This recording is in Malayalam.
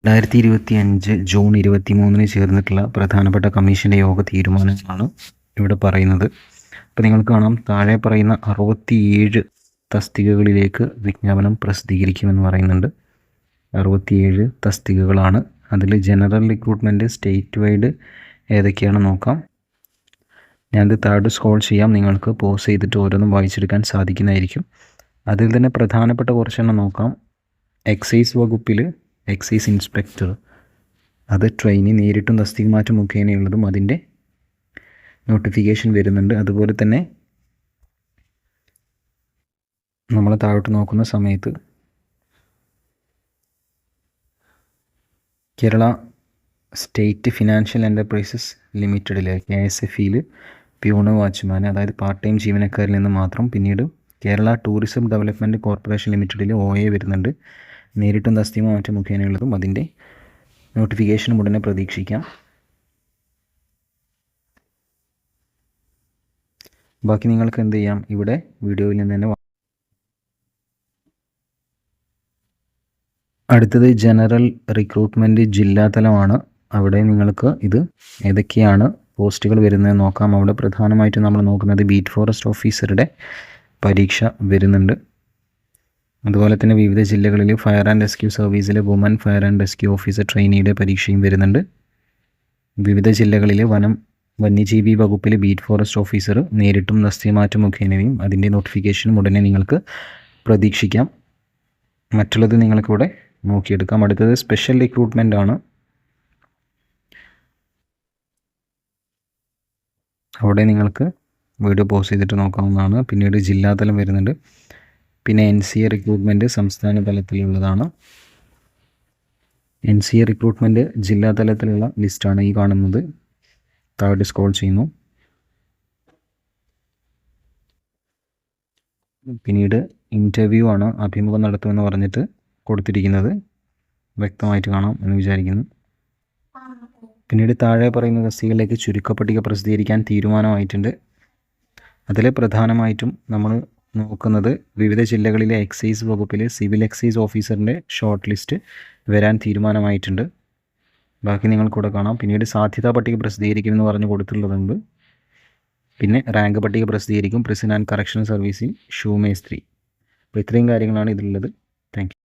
2025 ജൂൺ 23 ചേർന്നിട്ടുള്ള പ്രധാനപ്പെട്ട കമ്മീഷൻ്റെ യോഗ തീരുമാനങ്ങളാണ് ഇവിടെ പറയുന്നത്. അപ്പോൾ നിങ്ങൾക്ക് കാണാം, താഴെ പറയുന്ന 67 തസ്തികകളിലേക്ക് വിജ്ഞാപനം പ്രസിദ്ധീകരിക്കുമെന്ന് പറയുന്നുണ്ട്. 67 തസ്തികകളാണ്. അതിൽ ജനറൽ റിക്രൂട്ട്മെൻറ്റ് സ്റ്റേറ്റ് വൈഡ് ഏതൊക്കെയാണ് നോക്കാം. ഞാനത് താഴെ സ്ക്രോൾ ചെയ്യാം, നിങ്ങൾക്ക് പോസ് ചെയ്തിട്ട് ഓരോന്നും വായിച്ചെടുക്കാൻ സാധിക്കുന്നതായിരിക്കും. അതിൽ തന്നെ പ്രധാനപ്പെട്ട കുറച്ചെണ്ണം നോക്കാം. എക്സൈസ് വകുപ്പിൽ എക്സൈസ് ഇൻസ്പെക്ടർ, അത് ട്രെയിനി നേരിട്ടും തസ്തിക മാറ്റം മുഖേനയുള്ളതും അതിൻ്റെ നോട്ടിഫിക്കേഷൻ വരുന്നുണ്ട്. അതുപോലെ തന്നെ നമ്മൾ താഴോട്ട് നോക്കുന്ന സമയത്ത് കേരള സ്റ്റേറ്റ് ഫിനാൻഷ്യൽ എൻ്റർപ്രൈസസ് ലിമിറ്റഡിലെ KSFEയിൽ പ്യൂണ് വാച്ച്മാൻ, അതായത് പാർട്ട് ടൈം ജീവനക്കാരിൽ നിന്ന് മാത്രം. പിന്നീട് കേരള ടൂറിസം ഡെവലപ്മെൻറ്റ് കോർപ്പറേഷൻ ലിമിറ്റഡിൽ OA വരുന്നുണ്ട്. നേരിട്ടും തസ്തിക മാറ്റം മുഖേനയുള്ളതും അതിൻ്റെ നോട്ടിഫിക്കേഷനും ഉടനെ പ്രതീക്ഷിക്കാം. ബാക്കി നിങ്ങൾക്ക് എന്ത് ചെയ്യാം, ഇവിടെ വീഡിയോയിൽ നിന്ന് തന്നെ. അടുത്തത് ജനറൽ റിക്രൂട്ട്മെൻറ്റ് ജില്ലാതലമാണ്. അവിടെ നിങ്ങൾക്ക് ഇത് ഏതൊക്കെയാണ് പോസ്റ്റുകൾ വരുന്നത് നോക്കാം. അവിടെ പ്രധാനമായിട്ടും നമ്മൾ നോക്കുന്നത് ബീറ്റ് ഫോറസ്റ്റ് ഓഫീസറുടെ പരീക്ഷ വരുന്നുണ്ട്. അതുപോലെ തന്നെ വിവിധ ജില്ലകളിൽ ഫയർ ആൻഡ് റെസ്ക്യൂ സർവീസിലെ woman fire and rescue officer ട്രെയിനിയുടെ പരീക്ഷയും വരുന്നുണ്ട്. വിവിധ ജില്ലകളിൽ വന്യജീവി വകുപ്പിലെ ബീറ്റ് ഫോറസ്റ്റ് ഓഫീസർ നേരിട്ടും തസ്തിക മാറ്റം മുഖേനയും അതിൻ്റെ നോട്ടിഫിക്കേഷനും ഉടനെ നിങ്ങൾക്ക് പ്രതീക്ഷിക്കാം. മറ്റുള്ളത് നിങ്ങൾക്കിവിടെ നോക്കിയെടുക്കാം. അടുത്തത് സ്പെഷ്യൽ റിക്രൂട്ട്മെൻ്റ് ആണ്. അവിടെ നിങ്ങൾക്ക് വീഡിയോ പോസ് ചെയ്തിട്ട് നോക്കാവുന്നതാണ്. പിന്നീട് ജില്ലാതലം വരുന്നുണ്ട്. പിന്നെ NCA റിക്രൂട്ട്മെൻറ്റ് സംസ്ഥാന തലത്തിലുള്ളതാണ്. NCA റിക്രൂട്ട്മെൻറ്റ് ജില്ലാതലത്തിലുള്ള ലിസ്റ്റാണ് ഈ കാണുന്നത്. താഴെ സ്ക്രോൾ ചെയ്യുന്നു. പിന്നീട് ഇൻ്റർവ്യൂ ആണ്, അഭിമുഖം നടത്തുമെന്ന് പറഞ്ഞിട്ട് കൊടുത്തിരിക്കുന്നത്. വ്യക്തമായിട്ട് കാണാം എന്ന് വിചാരിക്കുന്നു. പിന്നീട് താഴെ പറയുന്ന തസ്തികകളിലേക്ക് ചുരുക്കപ്പട്ടിക പ്രസിദ്ധീകരിക്കാൻ തീരുമാനമായിട്ടുണ്ട്. അതിൽ പ്രധാനമായിട്ടും നമ്മൾ നോക്കുന്നത് വിവിധ ജില്ലകളിലെ എക്സൈസ് വകുപ്പിലെ സിവിൽ എക്സൈസ് ഓഫീസറിൻ്റെ ഷോർട്ട് ലിസ്റ്റ് വരാൻ തീരുമാനമായിട്ടുണ്ട്. ബാക്കി നിങ്ങൾക്കൂടെ കാണാം. പിന്നീട് സാധ്യതാ പട്ടിക പ്രസിദ്ധീകരിക്കുമെന്ന് പറഞ്ഞ് കൊടുത്തിട്ടുള്ളതുണ്ട്. പിന്നെ റാങ്ക് പട്ടിക പ്രസിദ്ധീകരിക്കും. പ്രിസൺ ആൻഡ് കറക്ഷണൽ സർവീസിൽ ഷൂ മേസ്ത്രി. അപ്പോൾ ഇത്രയും കാര്യങ്ങളാണ് ഇതിലുള്ളത്. Thank you.